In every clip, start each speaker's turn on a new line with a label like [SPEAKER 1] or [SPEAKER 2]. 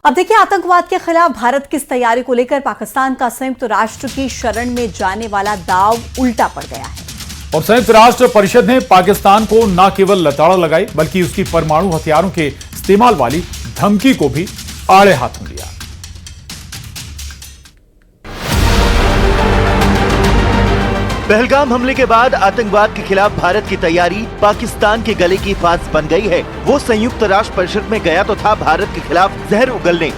[SPEAKER 1] अब देखिए, आतंकवाद के खिलाफ भारत की इस तैयारी को लेकर पाकिस्तान का संयुक्त राष्ट्र की शरण में जाने वाला दांव उल्टा पड़ गया है।
[SPEAKER 2] और संयुक्त राष्ट्र परिषद ने पाकिस्तान को न केवल लताड़ लगाई बल्कि उसकी परमाणु हथियारों के इस्तेमाल वाली धमकी को भी आड़े हाथों लिया।
[SPEAKER 3] पहलगाम हमले के बाद आतंकवाद के खिलाफ भारत की तैयारी पाकिस्तान के गले की फांस बन गई है। वो संयुक्त राष्ट्र परिषद में गया तो था भारत के खिलाफ जहर उगलने,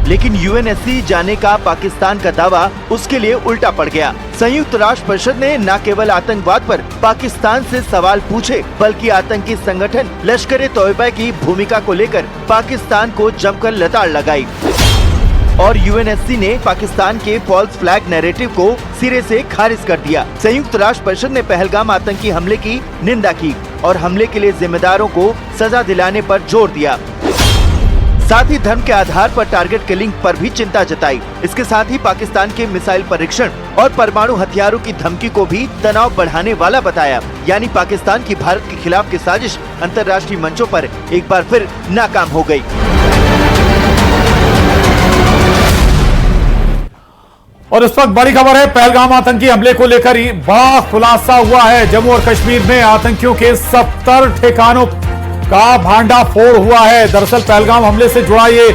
[SPEAKER 3] लेकिन यूएनएससी जाने का पाकिस्तान का दावा उसके लिए उल्टा पड़ गया। संयुक्त राष्ट्र परिषद ने न केवल आतंकवाद पर पाकिस्तान से सवाल पूछे बल्कि आतंकी संगठन लश्कर-ए-तोयबा की भूमिका को लेकर पाकिस्तान को जमकर लताड़ लगाई। और यूएनएससी ने पाकिस्तान के फॉल्स फ्लैग नैरेटिव को सिरे से खारिज कर दिया। संयुक्त राष्ट्र परिषद ने पहलगाम आतंकी हमले की निंदा की और हमले के लिए जिम्मेदारों को सजा दिलाने पर जोर दिया। साथ ही धर्म के आधार पर टारगेट किलिंग पर भी चिंता जताई। इसके साथ ही पाकिस्तान के मिसाइल परीक्षण और परमाणु हथियारों की धमकी को भी तनाव बढ़ाने वाला बताया। यानी पाकिस्तान की भारत के खिलाफ की साजिश अंतर्राष्ट्रीय मंचों पर एक बार फिर नाकाम हो गयी।
[SPEAKER 2] और इस वक्त बड़ी खबर है, पहलगाम आतंकी हमले को लेकर ही बड़ा खुलासा हुआ है। जम्मू और कश्मीर में आतंकियों के 70 ठिकानों का भांडाफोड़ हुआ है। दरअसल पहलगाम हमले से जुड़ा ये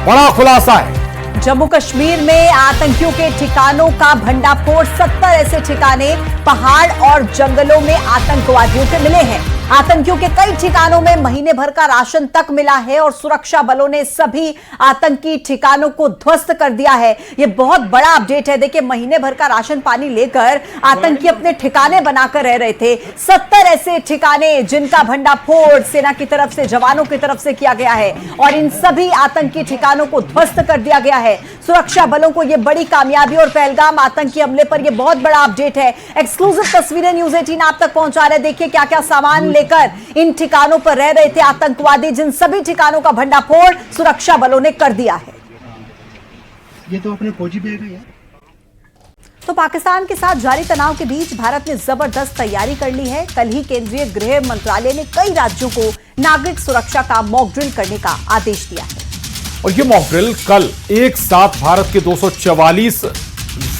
[SPEAKER 2] बड़ा खुलासा है।
[SPEAKER 1] जम्मू कश्मीर में आतंकियों के ठिकानों का भंडाफोड़, 70 ऐसे ठिकाने पहाड़ और जंगलों में आतंकवादियों के मिले हैं। आतंकियों के कई ठिकानों में महीने भर का राशन तक मिला है और सुरक्षा बलों ने सभी आतंकी ठिकानों को ध्वस्त कर दिया है। यह बहुत बड़ा अपडेट है। देखिए, महीने भर का राशन पानी लेकर आतंकी अपने ठिकाने बनाकर रह रहे थे। 70 ऐसे ठिकाने जिनका भंडाफोड़ सेना की तरफ से, जवानों की तरफ से किया गया है और इन सभी आतंकी ठिकानों को ध्वस्त कर दिया गया है। सुरक्षा बलों को यह बड़ी कामयाबी और पहलगाम आतंकी हमले पर यह बहुत बड़ा अपडेट है। एक्सक्लूसिव तस्वीरें न्यूज 18 आप तक पहुंचा रहे। देखिए क्या क्या सामान लेकर इन ठिकानों पर रह रहे थे आतंकवादी, जिन सभी ठिकानों का भंडाफोड़ सुरक्षा बलों ने कर दिया है।
[SPEAKER 4] ये तो अपने फौजी बैग है यार।
[SPEAKER 1] तो पाकिस्तान के साथ जारी तनाव के बीच भारत ने जबरदस्त तैयारी कर ली है। कल ही केंद्रीय गृह मंत्रालय ने कई राज्यों को नागरिक सुरक्षा का मॉक ड्रिल करने का आदेश दिया है।
[SPEAKER 2] और ये मॉक ड्रिल कल एक साथ भारत के 244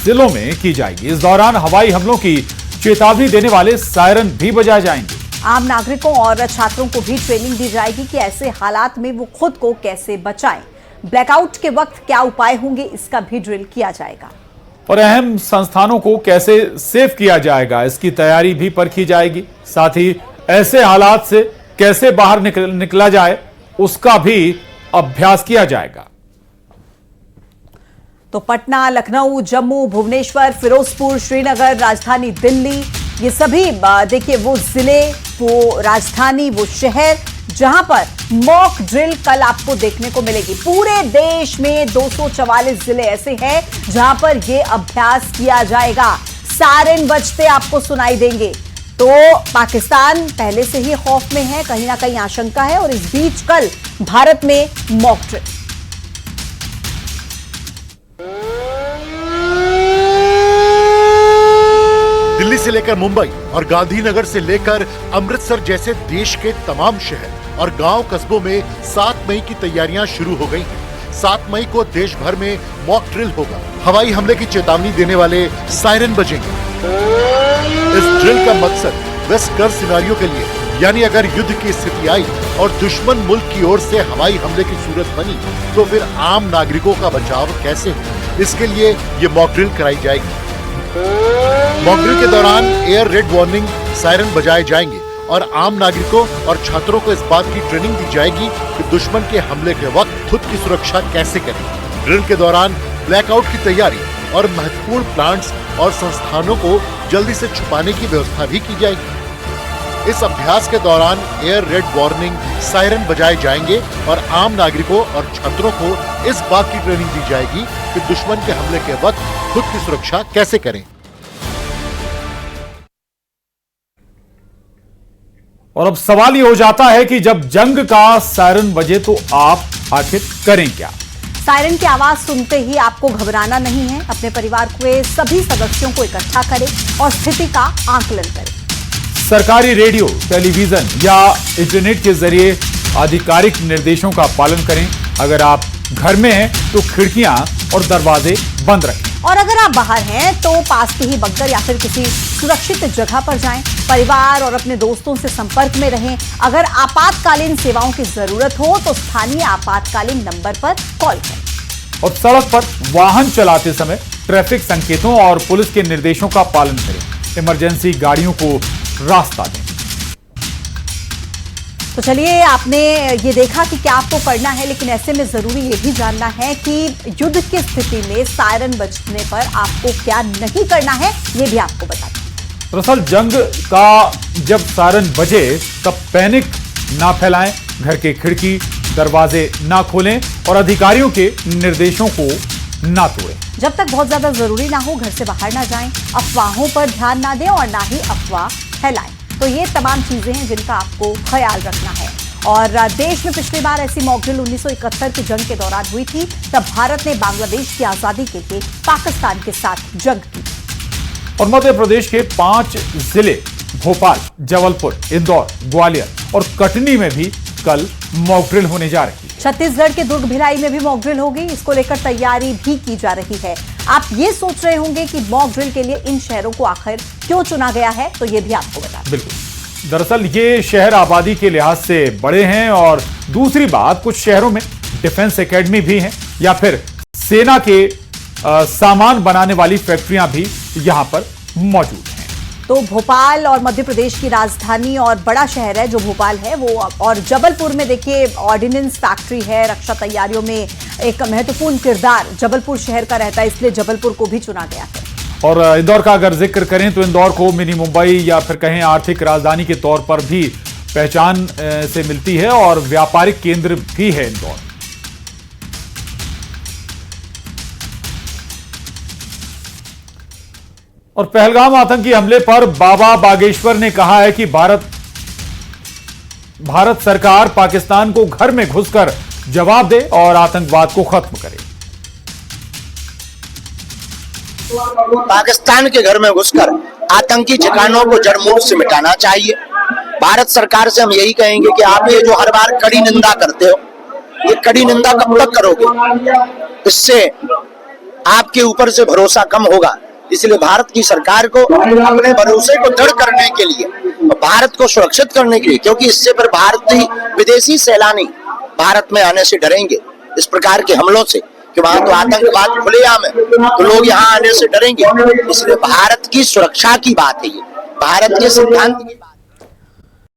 [SPEAKER 2] जिलों में की जाएगी। इस दौरान हवाई हमलों की चेतावनी देने वाले सायरन भी बजाए जाएंगे।
[SPEAKER 1] आम नागरिकों और छात्रों को भी ट्रेनिंग दी जाएगी कि ऐसे हालात में वो खुद को कैसे बचाएं। ब्लैकआउट के वक्त क्या उपाय होंगे, इसका भी ड्रिल किया जाएगा।
[SPEAKER 2] और अहम संस्थानों को कैसे सेव किया जाएगा, इसकी तैयारी भी परखी जाएगी। साथ ही ऐसे हालात से कैसे बाहर निकला जाए, उसका भी अभ्यास किया जाएगा।
[SPEAKER 1] तो पटना, लखनऊ, जम्मू, भुवनेश्वर, फिरोजपुर, श्रीनगर, राजधानी दिल्ली, ये सभी देखिए वो जिले, वो राजधानी, वो शहर जहां पर मॉक ड्रिल कल आपको देखने को मिलेगी। पूरे देश में 244 जिले ऐसे हैं जहां पर यह अभ्यास किया जाएगा। सायरन बजते आपको सुनाई देंगे। तो पाकिस्तान पहले से ही खौफ में है, कहीं ना कहीं आशंका है और इस बीच कल भारत में मॉक ड्रिल।
[SPEAKER 5] दिल्ली से लेकर मुंबई और गांधीनगर से लेकर अमृतसर जैसे देश के तमाम शहर और गांव कस्बों में 7 मई की तैयारियां शुरू हो गई हैं। 7 मई को देश भर में मॉक ड्रिल होगा। हवाई हमले की चेतावनी देने वाले सायरन बजेंगे। इस ड्रिल का मकसद बेस्ट केस सिनेरियो के लिए, यानी अगर युद्ध की स्थिति आई और दुश्मन मुल्क की ओर से हवाई हमले की सूरत बनी तो फिर आम नागरिकों का बचाव कैसे हो, इसके लिए ये मॉक ड्रिल कराई जाएगी। मॉक ड्रिल के दौरान एयर रेड वार्निंग सायरन बजाए जाएंगे और आम नागरिकों और छात्रों को इस बात की ट्रेनिंग दी जाएगी कि दुश्मन के हमले के वक्त खुद की सुरक्षा कैसे करें। ड्रिल के दौरान ब्लैकआउट की तैयारी और महत्वपूर्ण प्लांट्स और संस्थानों को जल्दी से छुपाने की व्यवस्था भी की जाएगी। इस अभ्यास के दौरान एयर रेड वार्निंग सायरन बजाए जाएंगे और आम नागरिकों और छात्रों को इस बात की ट्रेनिंग दी जाएगी कि दुश्मन के हमले के वक्त खुद की सुरक्षा कैसे करें।
[SPEAKER 2] और अब सवाल ये हो जाता है कि जब जंग का सायरन बजे तो आप आखिर करें क्या?
[SPEAKER 1] सायरन की आवाज सुनते ही आपको घबराना नहीं है। अपने परिवार के सभी सदस्यों को इकट्ठा करें और स्थिति का आकलन करें।
[SPEAKER 2] सरकारी रेडियो, टेलीविजन या इंटरनेट के जरिए आधिकारिक निर्देशों का पालन करें। अगर आप घर में हैं तो खिड़कियां और दरवाजे बंद रखें।
[SPEAKER 1] और अगर आप बाहर हैं तो पास के ही बंकर या फिर किसी सुरक्षित जगह पर जाएं। परिवार और अपने दोस्तों से संपर्क में रहें। अगर आपातकालीन सेवाओं की जरूरत हो तो स्थानीय आपातकालीन नंबर पर कॉल करें।
[SPEAKER 2] और सड़क पर वाहन चलाते समय ट्रैफिक संकेतों और पुलिस के निर्देशों का पालन करें। इमरजेंसी गाड़ियों को रास्ता दें।
[SPEAKER 1] तो चलिए, आपने ये देखा कि क्या आपको पढ़ना है, लेकिन ऐसे में जरूरी ये भी जानना है कि युद्ध की स्थिति में सायरन बजने पर आपको क्या नहीं करना है, ये भी आपको बता दें।
[SPEAKER 2] दरअसल जंग का जब सायरन बजे तब पैनिक ना फैलाएं, घर के खिड़की दरवाजे ना खोलें और अधिकारियों के निर्देशों को ना तोड़ें।
[SPEAKER 1] जब तक बहुत ज्यादा जरूरी ना हो घर से बाहर ना जाएं, अफवाहों पर ध्यान ना दें और ना ही अफवाह फैलाएं। तो ये तमाम चीजें हैं जिनका आपको ख्याल रखना है। और देश में पिछली बार ऐसी मॉक ड्रिल 1971 की जंग के दौरान हुई थी। तब भारत ने बांग्लादेश की आजादी के लिए पाकिस्तान के साथ जंग की।
[SPEAKER 2] और मध्य प्रदेश के 5 जिले भोपाल, जबलपुर, इंदौर, ग्वालियर और कटनी में भी कल मॉक ड्रिल होने जा रही है।
[SPEAKER 1] छत्तीसगढ़ के दुर्ग भिलाई में भी मॉक ड्रिल होगी। इसको लेकर तैयारी भी की जा रही है। आप ये सोच रहे होंगे कि मॉक ड्रिल के लिए इन शहरों को आखिर क्यों चुना गया है, तो ये भी आपको बता दें।
[SPEAKER 2] बिल्कुल, दरअसल ये शहर आबादी के लिहाज से बड़े हैं और दूसरी बात, कुछ शहरों में डिफेंस एकेडमी भी हैं या फिर सेना के सामान बनाने वाली फैक्ट्रियां भी यहां पर मौजूद हैं।
[SPEAKER 1] तो भोपाल और मध्य प्रदेश की राजधानी और बड़ा शहर है जो भोपाल है वो, और जबलपुर में देखिए ऑर्डिनेंस फैक्ट्री है। रक्षा तैयारियों में एक महत्वपूर्ण किरदार जबलपुर शहर का रहता है, इसलिए जबलपुर को भी चुना गया है।
[SPEAKER 2] और इंदौर का अगर जिक्र करें तो इंदौर को मिनी मुंबई या फिर कहें आर्थिक राजधानी के तौर पर भी पहचान से मिलती है और व्यापारिक केंद्र भी है इंदौर। और पहलगाम आतंकी हमले पर बाबा बागेश्वर ने कहा है कि भारत सरकार पाकिस्तान को घर में घुसकर जवाब दे और आतंकवाद को खत्म करे।
[SPEAKER 6] पाकिस्तान के घर में घुसकर आतंकी ठिकानों को जड़मूल से मिटाना चाहिए। भारत सरकार से हम यही कहेंगे कि आप ये जो हर बार कड़ी निंदा करते हो, ये कड़ी निंदा कब तक करोगे? इससे आपके ऊपर से भरोसा कम होगा। इसलिए भारत की सरकार को अपने भरोसे को दृढ़ करने के लिए, भारत को सुरक्षित करने के लिए, क्योंकि इससे फिर भारतीय विदेशी सैलानी भारत में आने से डरेंगे इस प्रकार के हमलों से, कि वहां तो आतंकवाद खुलेआम है, तो लोग यहाँ आने से डरेंगे। इसलिए भारत की सुरक्षा की बात है, ये भारत के सिद्धांत की बात।